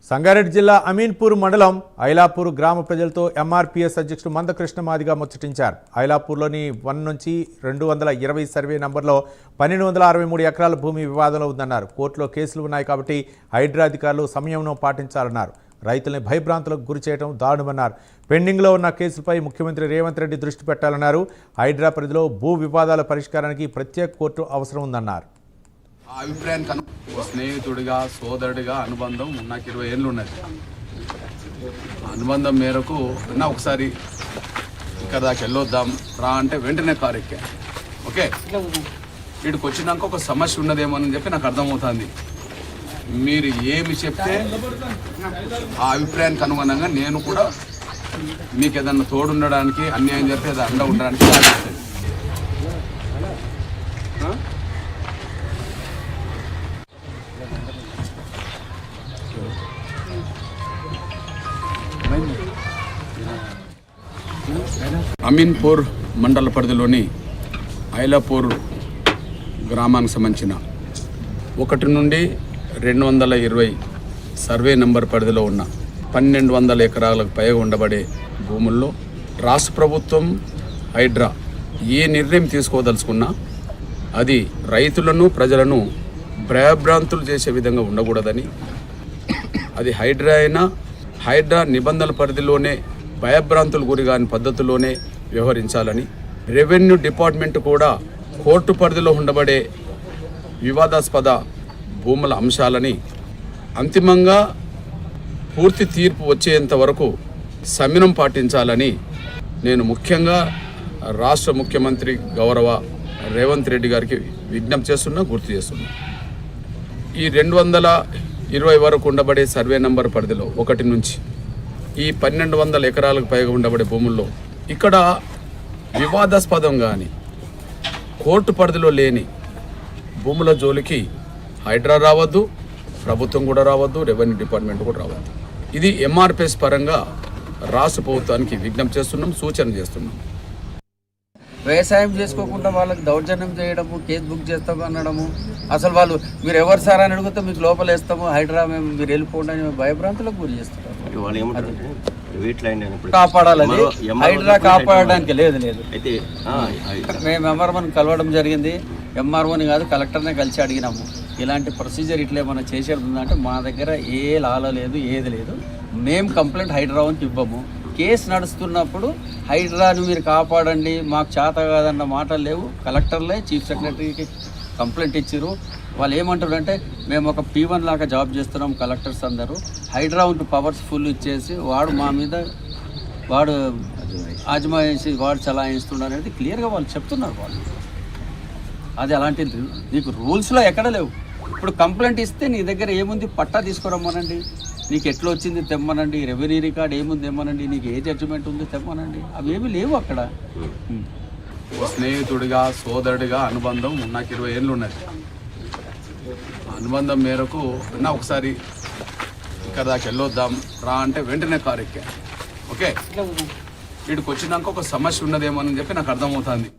సంగారెడ్డి జిల్లా అమీన్పూర్ మండలం ఐలాపూర్ గ్రామ ప్రజలతో ఎంఆర్పీఎస్ అధ్యక్షుడు మందకృష్ణ మాదిగ ముచ్చటించారు. ఐలాపూర్లోని 1 నుంచి 220 సర్వే నంబర్లో 1263 ఎకరాల భూమి వివాదంలో ఉందన్నారు. కోర్టులో కేసులు ఉన్నాయి కాబట్టి హైడ్రా అధికారులు సంయమనం పాటించాలన్నారు. రైతుల్ని భయభ్రాంతులకు గురి చేయడం దారుణమన్నారు. పెండింగ్లో ఉన్న కేసులపై ముఖ్యమంత్రి రేవంత్ రెడ్డి దృష్టి పెట్టాలన్నారు. హైడ్రా పరిధిలో భూ వివాదాల పరిష్కారానికి ప్రత్యేక కోర్టు అవసరం ఉందన్నారు. ఆ అభిప్రాయానికి స్నేహితుడిగా సోదరుడిగా అనుబంధం నాకు 20 ఏళ్ళు ఉన్నది. అనుబంధం మేరకు నా ఒకసారి ఇక్కడ దాకా వెళ్ళొద్దాం రా అంటే వెంటనే కారు ఎక్కా. ఓకే, వీడికి వచ్చినాక ఒక సమస్య ఉన్నదేమో అని చెప్పి నాకు అర్థమవుతుంది. మీరు ఏమి చెప్తే ఆ అభిప్రాయానికి అనుగుణంగా నేను కూడా మీకు ఏదన్నా తోడుండడానికి, అన్యాయం జరిగితే అది అండ ఉండడానికి అమీన్పూర్ మండల పరిధిలోని ఐలాపూర్ గ్రామానికి సంబంధించిన 1 నుండి 220 సర్వే నంబర్ పరిధిలో ఉన్న 1200 ఎకరాలకు పైగా ఉండబడే భూముల్లో రాష్ట్ర ప్రభుత్వం హైడ్రా ఏ నిర్ణయం తీసుకోదలుచుకున్నా అది రైతులను ప్రజలను భయభ్రాంతులు చేసే విధంగా ఉండకూడదని, అది హైడ్రా అయినా హైడ్రా నిబంధనల పరిధిలోనే భయభ్రాంతులు గురిగాని పద్ధతిలోనే వ్యవహరించాలని, రెవెన్యూ డిపార్ట్మెంట్ కూడా కోర్టు పరిధిలో ఉండబడే వివాదాస్పద భూముల అంశాలని అంతిమంగా పూర్తి తీర్పు వచ్చేంత వరకు సంయమనం పాటించాలని నేను ముఖ్యంగా రాష్ట్ర ముఖ్యమంత్రి గౌరవ రేవంత్ రెడ్డి గారికి విజ్ఞప్తి చేస్తున్నా, గుర్తు చేస్తున్నా. ఈ 220 వరకు ఉండబడే సర్వే నంబర్ పరిధిలో 1 నుంచి ఈ 1200 ఎకరాలకు పైగా ఉండబడే భూముల్లో ఇక్కడ వివాదాస్పదం కానీ కోర్టు పరిధిలో లేని భూముల జోలికి హైడ్రా రావద్దు, ప్రభుత్వం కూడా రావద్దు, రెవెన్యూ డిపార్ట్మెంట్ కూడా రావద్దు. ఇది ఎంఆర్పిఎస్ పరంగా రాష్ట్ర ప్రభుత్వానికి విజ్ఞప్తి చేస్తున్నాం, సూచన చేస్తున్నాం. వ్యవసాయం చేసుకోకుండా వాళ్ళకి దౌర్జన్యం చేయడము, కేసు బుక్ చేస్తాము అనడము, అసలు వాళ్ళు మీరు ఎవరు సార్ అని అడిగితే మీకు లోపల వేస్తాము, హైడ్రా మేము మీరు వెళ్ళిపోండి అని భయభ్రాంతులకు గురి చేస్తున్నారు. కాపాడాలి, హైడ్రా కాపాడడానికి లేదు. మేము ఎంఆర్ఓని కలవడం జరిగింది. ఎంఆర్ఓని కాదు కలెక్టర్నే కలిసి అడిగినాము, ఇలాంటి ప్రొసీజర్ ఇట్లా ఏమైనా చేసేది ఉందంటే మా దగ్గర ఏ లాలో లేదు, ఏది లేదు, మేము కంప్లైంట్ హైడ్రాకి ఇవ్వము. కేసు నడుస్తున్నప్పుడు హైడ్రాని మీరు కాపాడండి మాకు చేత కాదన్న మాటలు లేవు. కలెక్టర్లే చీఫ్ సెక్రటరీకి కంప్లైంట్ ఇచ్చారు. వాళ్ళు ఏమంటారు అంటే మేము ఒక P1 లాగా జాబ్ చేస్తున్నాం, కలెక్టర్స్ అందరూ హైడ్రా ఉంటూ పవర్స్ ఫుల్ ఇచ్చేసి వాడు మా మీద వాడు ఆజమాయించి వాడు చలాయిస్తున్నాడు అనేది క్లియర్గా వాళ్ళు చెప్తున్నారు. వాళ్ళు అది అలాంటి నీకు రూల్స్లో ఎక్కడ లేవు. ఇప్పుడు కంప్లైంట్ ఇస్తే నీ దగ్గర ఏముంది, పట్టా తీసుకురమ్మనండి, నీకు ఎట్లా వచ్చింది తెమ్మనండి, రెవెన్యూ రికార్డ్ ఏముంది తెమ్మనండి, నీకు ఏ జడ్జిమెంట్ ఉంది తెమ్మనండి, అవేమీ లేవు అక్కడ. స్నేహితుడిగా సోదరుడిగా అనుబంధం నాకు 20 ఏళ్ళు ఉన్నది. అనుబంధం మేరకు నా ఒకసారి ఇక్కడ దాకా వెళ్ళొద్దాం రా అంటే వెంటనే కారు ఎక్కా. ఓకే, వీడికి వచ్చినాక ఒక సమస్య ఉన్నదేమో అని చెప్పి నాకు అర్థమవుతుంది.